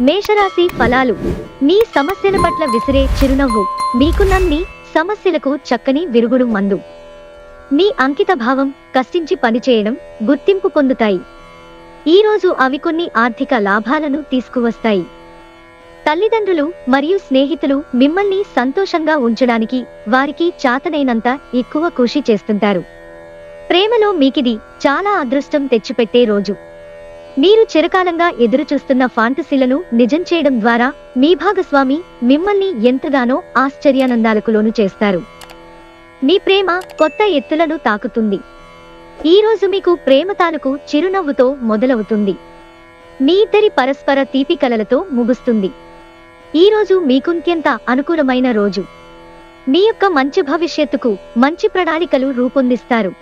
మేషరాశి ఫలాలు. మీ సమస్యల పట్ల విసిరే చిరునవ్వు మీకున్నన్ని సమస్యలకు చక్కని విరుగుడు మందు. మీ అంకిత భావం, కష్టించి పనిచేయడం గుర్తింపు పొందుతాయి. ఈరోజు అవి కొన్ని ఆర్థిక లాభాలను తీసుకువస్తాయి. తల్లిదండ్రులు మరియు స్నేహితులు మిమ్మల్ని సంతోషంగా ఉంచడానికి వారికి చాతనైనంత ఎక్కువ కృషి చేస్తుంటారు. ప్రేమలో మీకిది చాలా అదృష్టం తెచ్చిపెట్టే రోజు. మీరు చిరకాలంగా ఎదురుచూస్తున్న ఫాంటసీలను నిజం చేయడం ద్వారా మీ భాగస్వామి మిమ్మల్ని ఎంతగానో ఆశ్చర్యానందాలకు లోను చేస్తారు. మీ ప్రేమ కొత్త ఎత్తులను తాకుతుంది. ఈరోజు మీకు ప్రేమ తాలూకు చిరునవ్వుతో మొదలవుతుంది. మీ ఇద్దరి పరస్పర తీపి కలలతో ముగుస్తుంది. ఈరోజు మీకుంత్యంత అనుకూలమైన రోజు. మీ యొక్క మంచి భవిష్యత్తుకు మంచి ప్రణాళికలు రూపొందిస్తారు.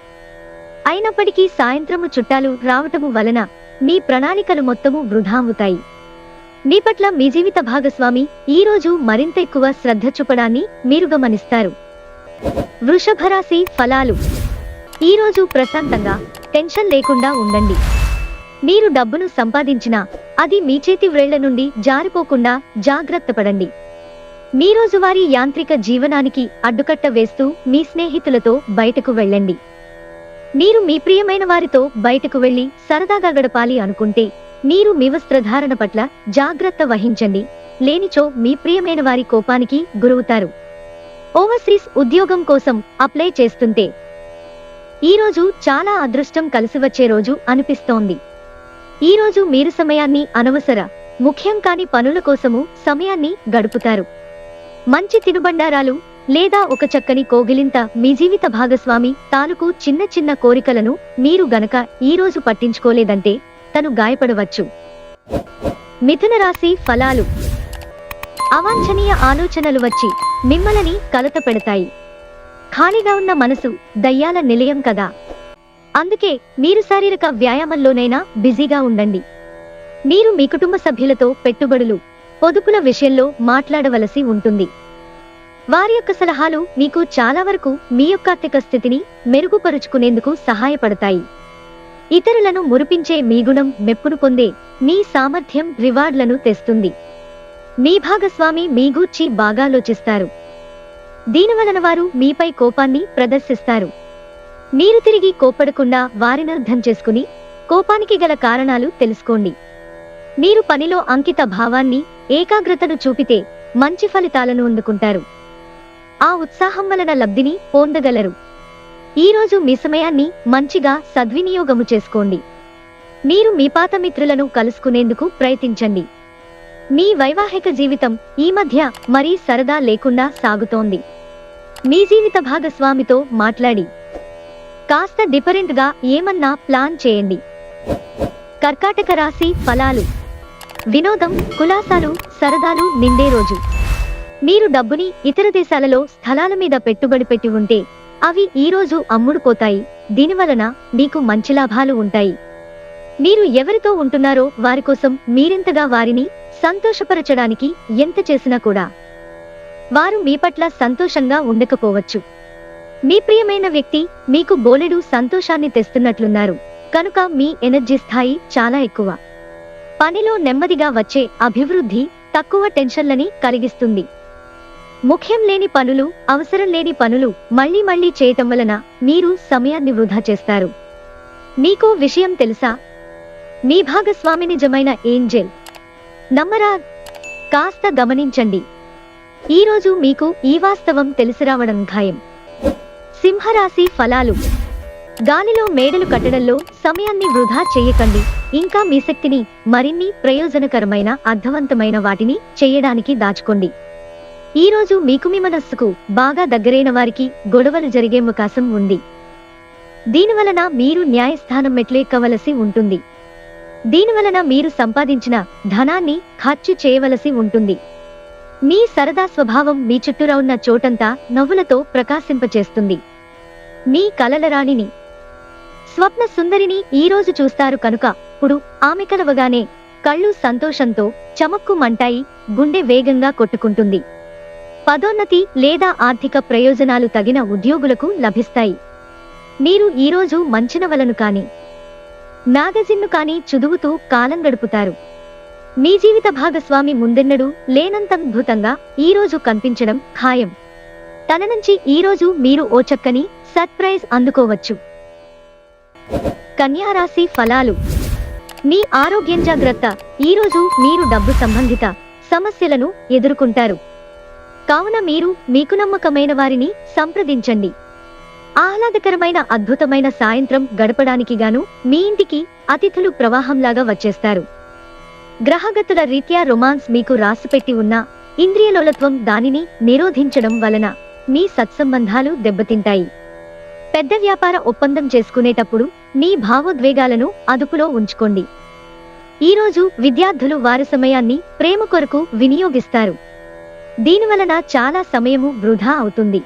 అయినప్పటికీ సాయంత్రము చుట్టాలు రావటము వలన మీ ప్రణాళికలు మొత్తము వృధా అవుతాయి. మీ పట్ల మీ జీవిత భాగస్వామి ఈరోజు మరింత ఎక్కువ శ్రద్ధ చూపడాన్ని మీరు గమనిస్తారు. వృషభ రాశి ఫలాలు. ఈరోజు ప్రశాంతంగా, టెన్షన్ లేకుండా ఉండండి. మీరు డబ్బును సంపాదించినా అది మీ చేతి వ్రేళ్ల నుండి జారిపోకుండా జాగ్రత్త పడండి. మీ రోజువారీ యాంత్రిక జీవనానికి అడ్డుకట్ట వేస్తూ మీ స్నేహితులతో బయటకు వెళ్ళండి. మీరు మీ ప్రియమైన వారితో బయటకు వెళ్లి సరదాగా గడపాలి అనుకుంటే మీరు మీ వస్త్రధారణ పట్ల జాగ్రత్త వహించండి. లేనిచో మీ ప్రియమైన వారి కోపానికి గురవుతారు. ఓవర్సీస్ ఉద్యోగం కోసం అప్లై చేస్తుంటే ఈరోజు చాలా అదృష్టం కలిసివచ్చే రోజు అనిపిస్తోంది. ఈరోజు మీరు సమయాన్ని అనవసర, ముఖ్యం కాని పనుల కోసము సమయాన్ని గడుపుతారు. మంచి తినుబండారాలు లేదా ఒక చక్కని కోగిలింత మీ జీవిత భాగస్వామి తాలూకు చిన్న చిన్న కోరికలను మీరు గనక ఈరోజు పట్టించుకోలేదంటే తను గాయపడవచ్చు. మిథున రాశి ఫలాలు. అవాంఛనీయ ఆలోచనలు వచ్చి మిమ్మల్ని కలత పెడతాయి. ఖాళీగా ఉన్న మనసు దయ్యాల నిలయం కదా. అందుకే మీరు శారీరక వ్యాయామంలోనైనా బిజీగా ఉండండి. మీరు మీ కుటుంబ సభ్యులతో పెట్టుబడులు, పొదుపుల విషయంలో మాట్లాడవలసి ఉంటుంది. వారి యొక్క సలహాలు మీకు చాలా వరకు మీ యొక్క ఆర్థిక స్థితిని మెరుగుపరుచుకునేందుకు సహాయపడతాయి. ఇతరులను మురిపించే మీ గుణం మెప్పును పొందే మీ సామర్థ్యం రివార్డులను తెస్తుంది. మీ భాగస్వామి మీ గూర్చి బాగా ఆలోచిస్తారు. దీనివలన వారు మీపై కోపాన్ని ప్రదర్శిస్తారు. మీరు తిరిగి కోప్పడకుండా వారిని అర్థం చేసుకుని కోపానికి గల కారణాలు తెలుసుకోండి. మీరు పనిలో అంకిత భావాన్ని, ఏకాగ్రతను చూపితే మంచి ఫలితాలను అందుకుంటారు. ఆ ఉత్సాహం వలన లబ్ధిని పొందగలరు. ఈరోజు మీ సమయాన్ని మంచిగా సద్వినియోగము చేసుకోండి. మీరు మీ పాత మిత్రులను కలుసుకునేందుకు ప్రయత్నించండి. మీ వైవాహిక జీవితం ఈ మధ్య మరీ సరదా లేకుండా సాగుతోంది. మీ జీవిత భాగస్వామితో మాట్లాడి కాస్త డిఫరెంట్ గా ఏమన్నా ప్లాన్ చేయండి. కర్కాటక రాశి ఫలాలు. వినోదం, కులాసాలు, సరదాలు నిండే రోజు. మీరు డబ్బుని ఇతర దేశాలలో స్థలాల మీద పెట్టుబడి పెట్టి ఉంటే అవి ఈరోజు అమ్ముడుపోతాయి. దీనివలన మీకు మంచి లాభాలు ఉంటాయి. మీరు ఎవరితో ఉంటున్నారో వారి కోసం మీరెంతగా వారిని సంతోషపరచడానికి ఎంత చేసినా కూడా వారు మీ పట్ల సంతోషంగా ఉండకపోవచ్చు. మీ ప్రియమైన వ్యక్తి మీకు బోలెడు సంతోషాన్ని తెస్తున్నట్లున్నారు కనుక మీ ఎనర్జీ స్థాయి చాలా ఎక్కువ. పనిలో నెమ్మదిగా వచ్చే అభివృద్ధి తక్కువ టెన్షన్లని కలిగిస్తుంది. ముఖ్యం లేని పనులు, అవసరం లేని పనులు మళ్లీ మళ్లీ చేయటం వలన మీరు సమయాన్ని వృధా చేస్తారు. మీకో విషయం తెలుసా? మీ భాగస్వామి నిజమైన ఏంజెల్. నమ్మరా? కాస్త గమనించండి. ఈరోజు మీకు ఈ వాస్తవం తెలిసిరావడం ఖాయం. సింహరాశి ఫలాలు. గాలిలో మేడలు కట్టడంలో సమయాన్ని వృధా చేయకండి. ఇంకా మీ శక్తిని మరిన్ని ప్రయోజనకరమైన, అర్థవంతమైన వాటిని చేయడానికి దాచుకోండి. ఈరోజు మీకు మీ మనస్సుకు బాగా దగ్గరైన వారికి గొడవలు జరిగే అవకాశం ఉంది. దీనివలన మీరు న్యాయస్థానం మెట్లెక్కవలసి ఉంటుంది. దీనివలన మీరు సంపాదించిన ధనాన్ని ఖర్చు చేయవలసి ఉంటుంది. మీ సరదా స్వభావం మీ చుట్టూరా ఉన్న చోటంతా నవ్వులతో ప్రకాశింపచేస్తుంది. మీ కలల రాణిని, స్వప్న సుందరిని ఈరోజు చూస్తారు కనుక ఇప్పుడు ఆమె కలవగానే కళ్ళు సంతోషంతో చమక్కుమంటాయి, గుండె వేగంగా కొట్టుకుంటుంది. పదోన్నతి లేదా ఆర్థిక ప్రయోజనాలు తగిన ఉద్యోగులకు లభిస్తాయి. మీరు ఈరోజు మంచి నవలను కానీ మ్యాగజిన్ను కానీ చదువుతూ కాలం గడుపుతారు. మీ జీవిత భాగస్వామి ముందెన్నడూ లేనంత అద్భుతంగా ఈ రోజు కనిపించడం ఖాయం. తన నుంచి ఈ రోజు మీరు ఓ చక్కని సర్ప్రైజ్ అందుకోవచ్చు. కన్యా రాశి ఫలాలు. మీ ఆరోగ్యం జాగ్రత్త. ఈ రోజు మీరు డబ్బు సంబంధిత సమస్యలను ఎదుర్కొంటారు. కావున మీరు మీకు నమ్మకమైన వారిని సంప్రదించండి. ఆహ్లాదకరమైన అద్భుతమైన సాయంత్రం గడపడానికి గాను మీ ఇంటికి అతిథులు ప్రవాహంలాగా వచ్చేస్తారు. గ్రహగతుల రీత్యా రొమాన్స్ మీకు రాసిపెట్టి ఉన్న ఇంద్రియలోలత్వం దానిని నిరోధించడం వలన మీ సత్సంబంధాలు దెబ్బతింటాయి. పెద్ద వ్యాపార ఒప్పందం చేసుకునేటప్పుడు మీ భావోద్వేగాలను అదుపులో ఉంచుకోండి. ఈరోజు విద్యార్థులు వారి సమయాన్ని ప్రేమ కొరకు వినియోగిస్తారు. దీనివలన చాలా సమయము వృధా అవుతుంది.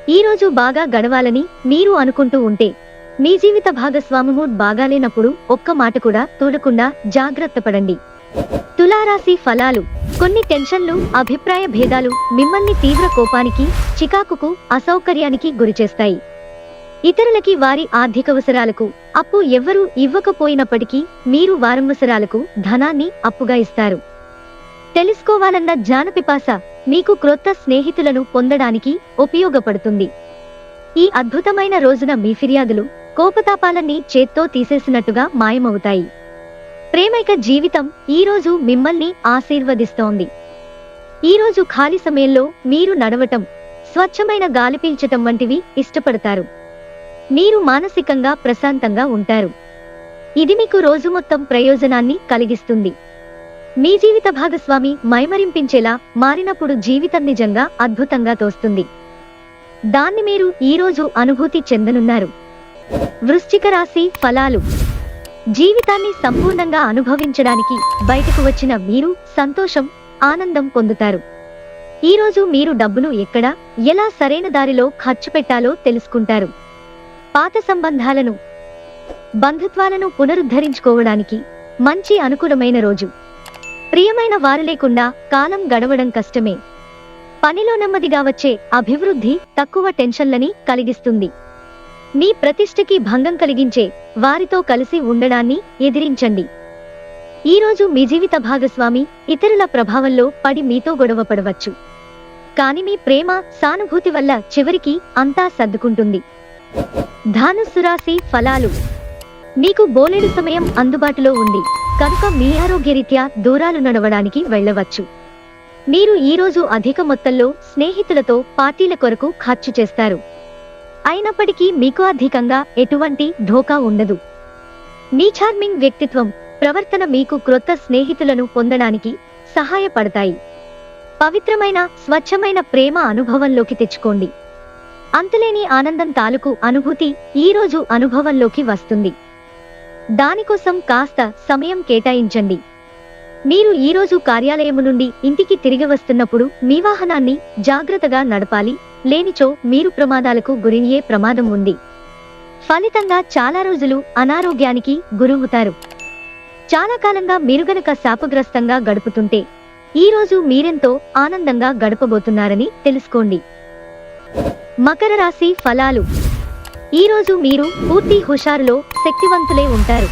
ఈరోజు బాగా గడవాలని మీరు అనుకుంటూ ఉంటే మీ జీవిత భాగస్వామము బాగాలేనప్పుడు ఒక్క మాట కూడా తూలకుండా జాగ్రత్త పడండి. తులారాశి ఫలాలు. కొన్ని టెన్షన్లు, అభిప్రాయ భేదాలు మిమ్మల్ని తీవ్ర కోపానికి, చికాకుకు, అసౌకర్యానికి గురిచేస్తాయి. ఇతరులకి వారి ఆర్థికవసరాలకు అప్పు ఎవ్వరూ ఇవ్వకపోయినప్పటికీ మీరు వారవసరాలకు ధనాన్ని అప్పుగా ఇస్తారు. తెలుసుకోవాలన్న జ్ఞానపిపాస మీకు క్రొత్త స్నేహితులను పొందడానికి ఉపయోగపడుతుంది. ఈ అద్భుతమైన రోజున మీ ఫిర్యాదులు, కోపతాపాలన్నీ చేత్తో తీసేసినట్టుగా మాయమవుతాయి. ప్రేమైక జీవితం ఈరోజు మిమ్మల్ని ఆశీర్వదిస్తోంది. ఈరోజు ఖాళీ సమయంలో మీరు నడవటం, స్వచ్ఛమైన గాలి పీల్చటం వంటివి ఇష్టపడతారు. మీరు మానసికంగా ప్రశాంతంగా ఉంటారు. ఇది మీకు రోజు మొత్తం ప్రయోజనాన్ని కలిగిస్తుంది. మీ జీవిత భాగస్వామి మైమరింపించేలా మారినప్పుడు జీవితం నిజంగా అద్భుతంగా తోస్తుంది. దాన్ని మీరు ఈరోజు అనుభూతి చెందనున్నారు. వృశ్చిక రాశి ఫలాలు. జీవితాన్ని సంపూర్ణంగా అనుభవించడానికి బయటకు వచ్చిన మీరు సంతోషం, ఆనందం పొందుతారు. ఈరోజు మీరు డబ్బును ఎక్కడ, ఎలా సరైన దారిలో ఖర్చు పెట్టాలో తెలుసుకుంటారు. పాత సంబంధాలను, బంధుత్వాలను పునరుద్ధరించుకోవడానికి మంచి అనుకూలమైన రోజు. ప్రియమైన వారు లేకుండా కాలం గడవడం కష్టమే. పనిలో నెమ్మదిగా వచ్చే అభివృద్ధి తక్కువ టెన్షన్లని కలిగిస్తుంది. మీ ప్రతిష్టకి భంగం కలిగించే వారితో కలిసి ఉండడాన్ని ఎదిరించండి. ఈరోజు మీ జీవిత భాగస్వామి ఇతరుల ప్రభావంలో పడి మీతో గొడవ పడవచ్చు. కాని మీ ప్రేమ, సానుభూతి వల్ల చివరికి అంతా సర్దుకుంటుంది. ధనుస్సు రాశి ఫలాలు. మీకు బోలెడు సమయం అందుబాటులో ఉంది కనుక మీ ఆరోగ్యరీత్యా దూరాలు నడవడానికి వెళ్ళవచ్చు. మీరు ఈరోజు అధిక మొత్తంలో స్నేహితులతో పార్టీల కొరకు ఖర్చు చేస్తారు. అయినప్పటికీ మీకు అధికంగా ఎటువంటి ఢోకా ఉండదు. మీ చార్మింగ్ వ్యక్తిత్వం, ప్రవర్తన మీకు క్రొత్త స్నేహితులను పొందడానికి సహాయపడతాయి. పవిత్రమైన, స్వచ్ఛమైన ప్రేమ అనుభవంలోకి తెచ్చుకోండి. అంతులేని ఆనందం తాలూకు అనుభూతి ఈరోజు అనుభవంలోకి వస్తుంది. దానికోసం కాస్త సమయం కేటాయించండి. మీరు ఈరోజు కార్యాలయము నుండి ఇంటికి తిరిగి వస్తున్నప్పుడు మీ వాహనాన్ని జాగ్రత్తగా నడపాలి. లేనిచో మీరు ప్రమాదాలకు గురయ్యే ప్రమాదం ఉంది. ఫలితంగా చాలా రోజులు అనారోగ్యానికి గురవుతారు. చాలా కాలంగా మీరు గనక శాపగ్రస్తంగా గడుపుతుంటే ఈరోజు మీరెంతో ఆనందంగా గడపబోతున్నారని తెలుసుకోండి. మకర రాశి ఫలాలు. ఈరోజు మీరు పూర్తి హుషారులో శక్తివంతులే ఉంటారు.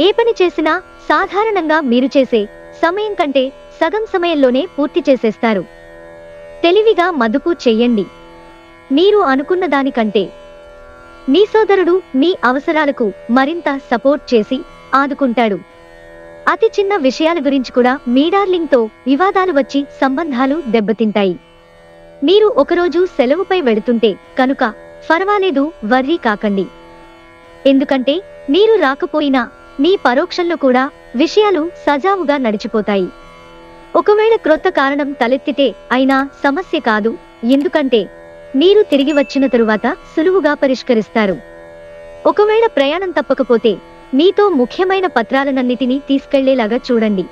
ఏ పని చేసినా సాధారణంగా మీరు చేసే సమయం కంటే సగం సమయంలోనే పూర్తి చేసేస్తారు. తెలివిగా మదుపు చెయ్యండి. మీరు అనుకున్న దానికంటే మీ సోదరుడు మీ అవసరాలకు మరింత సపోర్ట్ చేసి ఆదుకుంటాడు. అతి చిన్న విషయాల గురించి కూడా మీ డార్లింగ్తో వివాదాలు వచ్చి సంబంధాలు దెబ్బతింటాయి. మీరు ఒకరోజు సెలవుపై వెళుతుంటే కనుక పర్వాలేదు, వర్రీ కాకండి. ఎందుకంటే మీరు రాకపోయినా మీ పరోక్షంలో కూడా విషయాలు సజావుగా నడిచిపోతాయి. ఒకవేళ క్రొత్త కారణం తలెత్తితే అయినా సమస్య కాదు. ఎందుకంటే మీరు తిరిగి వచ్చిన తరువాత సులువుగా పరిష్కరిస్తారు. ఒకవేళ ప్రయాణం తప్పకపోతే మీతో ముఖ్యమైన పత్రాలనన్నిటినీ తీసుకెళ్లేలాగా చూడండి.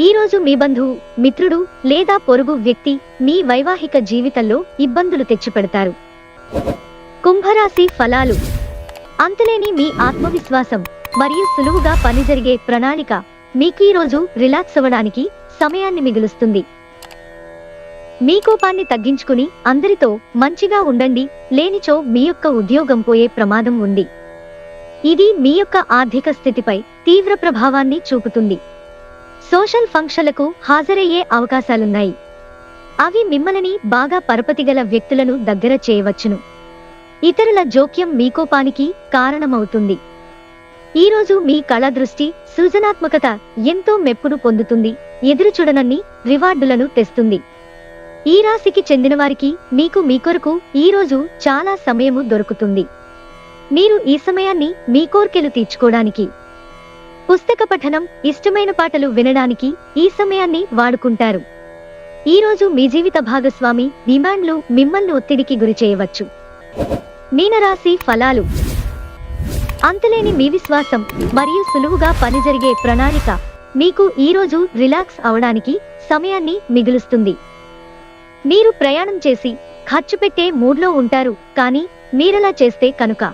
ఈరోజు మీ బంధువు, మిత్రుడు లేదా పొరుగు వ్యక్తి మీ వైవాహిక జీవితంలో ఇబ్బందులు తెచ్చిపెడతారు. కుంభరాశి ఫలాలు. అంతులేని మీ ఆత్మవిశ్వాసం మరియు సులువుగా పని జరిగే ప్రణాళిక మీకు ఈరోజు రిలాక్స్ అవ్వడానికి సమయాన్ని మిగులుస్తుంది. మీ కోపాన్ని తగ్గించుకుని అందరితో మంచిగా ఉండండి. లేనిచో మీ యొక్క ఉద్యోగం పోయే ప్రమాదం ఉంది. ఇది మీ యొక్క ఆర్థిక స్థితిపై తీవ్ర ప్రభావాన్ని చూపుతుంది. సోషల్ ఫంక్షన్లకు హాజరయ్యే అవకాశాలున్నాయి. అవి మిమ్మల్ని బాగా పరపతిగల వ్యక్తులను దగ్గర చేయవచ్చును. ఇతరుల జోక్యం మీ కోపానికి కారణమవుతుంది. ఈరోజు మీ కళా దృష్టి, సృజనాత్మకత ఎంతో మెప్పును పొందుతుంది. ఎదురుచూడనన్ని రివార్డులను తెస్తుంది. ఈ రాశికి చెందినవారికి మీ కొరకు ఈరోజు చాలా సమయము దొరుకుతుంది. మీరు ఈ సమయాన్ని మీ కోర్కెలు తీర్చుకోవడానికి, పుస్తక పఠనం, ఇష్టమైన పాటలు వినడానికి ఈ సమయాన్ని వాడుకుంటారు. ఈరోజు మీ జీవిత భాగస్వామి డిమాండ్లు మిమ్మల్ని ఒత్తిడికి గురి చేయవచ్చు. మీనరాశి ఫలాలు. అంతులేని మీ విశ్వాసం మరియు సులువుగా పని జరిగే ప్రణాళిక మీకు ఈరోజు రిలాక్స్ అవడానికి సమయాన్ని మిగులుస్తుంది. మీరు ప్రయాణం చేసి ఖర్చు పెట్టే మూడ్లో ఉంటారు, కానీ మీరలా చేస్తే కనుక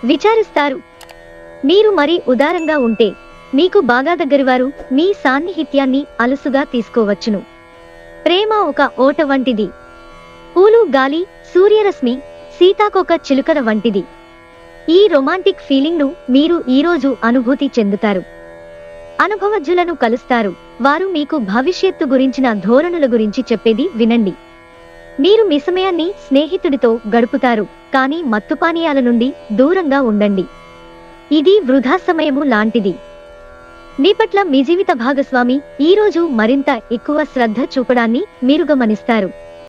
విచారిస్తారు. మీరు మరీ ఉదారంగా ఉంటే మీకు బాగా దగ్గరివారు మీ సాన్నిహిత్యాన్ని అలుసుగా తీసుకోవచ్చును. ప్రేమ ఒక ఓట వంటిది. పూలు, గాలి, సూర్యరశ్మి, సీతాకోక చిలుకల వంటిది. ఈ రొమాంటిక్ ఫీలింగ్ను మీరు ఈరోజు అనుభూతి చెందుతారు. అనుభవజ్ఞులను కలుస్తారు. వారు మీకు భవిష్యత్తు గురించిన ధోరణుల గురించి చెప్పేది వినండి. మీరు మీ సమయాన్ని స్నేహితుడితో గడుపుతారు, కానీ మత్తుపానీయాల నుండి దూరంగా ఉండండి. ఇది వృధా సమయము లాంటిది. మీ పట్ల మీ జీవిత భాగస్వామి ఈరోజు మరింత ఎక్కువ శ్రద్ధ చూపడాన్ని మీరు గమనిస్తారు.